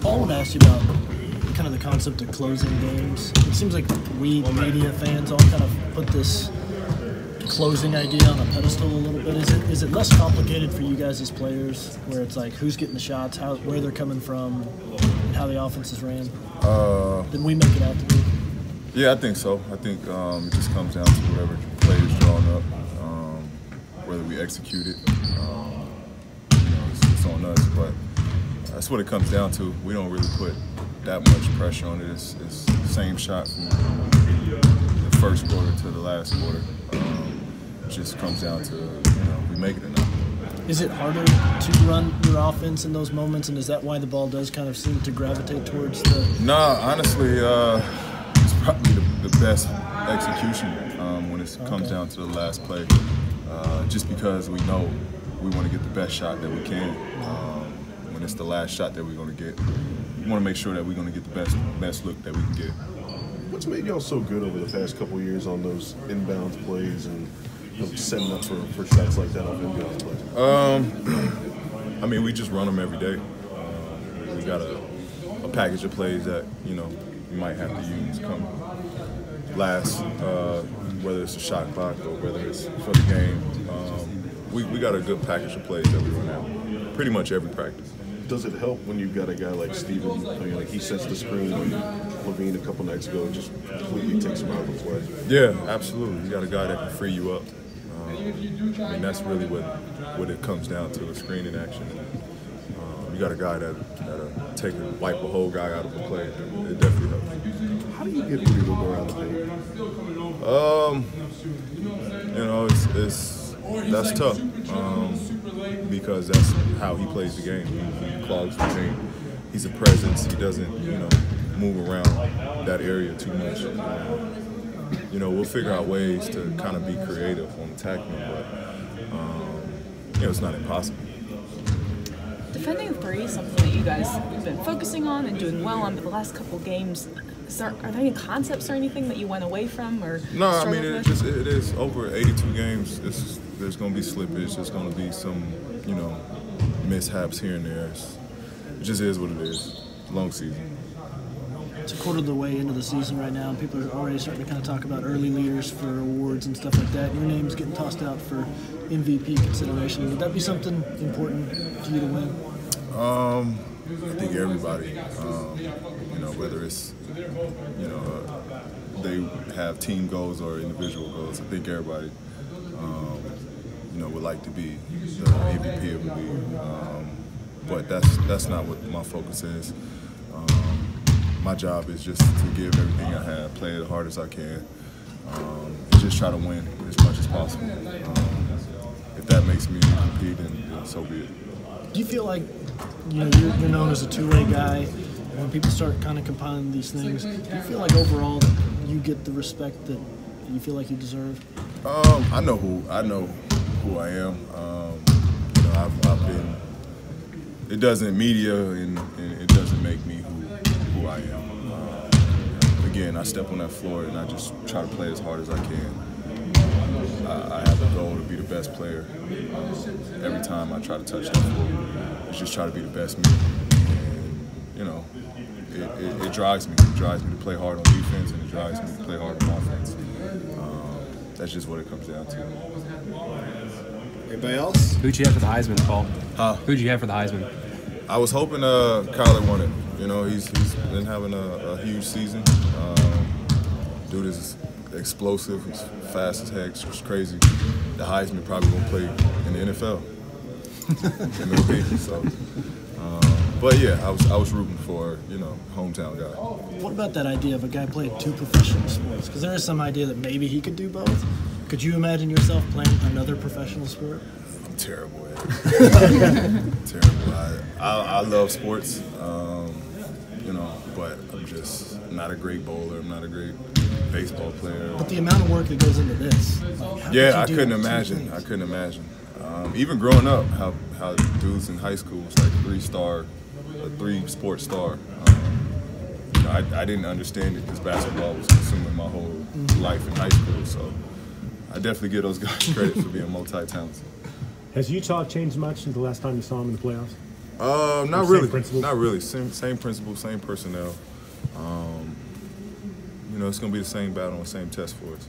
Paul, I want to ask you about kind of the concept of closing games. It seems like we, the media fans, all kind of put this closing idea on a pedestal a little bit. Is it less complicated for you guys as players, where it's like who's getting the shots, where they're coming from, and how the offense is ran, than we make it out to be? Yeah, I think so. I think it just comes down to whatever play is drawn up, whether we execute it. It's on us, but that's what it comes down to. We don't really put that much pressure on it. It's the same shot from the first quarter to the last quarter. It just comes down to, we make it or not. Is it harder to run your offense in those moments, and is that why the ball does kind of seem to gravitate towards the... Nah, honestly, it's probably the best execution when it comes down to the last play. Just because we know we want to get the best shot that we can. When it's the last shot that we're going to get, we want to make sure that we're going to get the best look that we can get. What's made y'all so good over the past couple of years on those inbound plays and setting up for shots like that on inbound plays? I mean, we just run them every day. We got a package of plays that, we might have to use come last, whether it's a shot clock or whether it's for the game. We got a good package of plays that we run out pretty much every practice. Does it help when you've got a guy like Steven, like he sets the screen and Levine a couple nights ago just completely takes him out of the play? Yeah, absolutely. You got a guy that can free you up. I mean, that's really what it comes down to, a screening action. You got a guy that'll take and wipe a whole guy out of the play. It definitely helps. How do you get Rudy Gobert out of the paint? That's tough because that's how he plays the game. He clogs the paint. He's a presence. He doesn't, move around that area too much. We'll figure out ways to kind of be creative on attacking him, but it's not impossible. Defending the three is something that you guys have been focusing on and doing well on, but the last couple games, are there any concepts or anything that you went away from or? No, I mean it is over 82 games. There's going to be slippage. There's going to be some, mishaps here and there. It just is what it is. Long season. It's a quarter of the way into the season right now, and people are already starting to kind of talk about early leaders for awards and stuff like that. Your name's getting tossed out for MVP consideration. Would that be something important for you to win? I think everybody, whether it's, they have team goals or individual goals. I think everybody, would like to be the MVP of the league. But that's not what my focus is. My job is just to give everything I have, play as hard as I can, and just try to win as much as possible. If that makes me compete, then so be it. Do you feel like you're known as a two-way guy? When people start kind of compiling these things, do you feel like overall that you get the respect that you feel like you deserve? I know who I am. I've been. It doesn't media and it doesn't make me who I am. Again, I step on that floor and I just try to play as hard as I can. I have a goal to be the best player. Every time I try to touch that floor, it's just try to be the best me. And, it drives me. It drives me to play hard on defense, and it drives me to play hard on offense. That's just what it comes down to. Anybody else? Who'd you have for the Heisman, Paul? Who'd you have for the Heisman? I was hoping Kyler won it. He's been having a huge season. Dude is explosive. He's fast as heck. It's crazy. The Heisman probably won't play in the NFL. In the opinion, so. But yeah, I was rooting for hometown guy. What about that idea of a guy playing two professional sports? Because there is some idea that maybe he could do both. Could you imagine yourself playing another professional sport? I'm terrible at it. Terrible. I love sports, but I'm just not a great bowler. I'm not a great baseball player. But the amount of work that goes into this. I couldn't imagine. Even growing up, how dudes in high school was like a three-sport star. I didn't understand it because basketball was consuming my whole life in high school. So I definitely give those guys credit for being multi-talented. Has Utah changed much since the last time you saw them in the playoffs? Not Same really. principles? Not really. Same principle, same personnel. You know, it's gonna be the same battle and same test for us.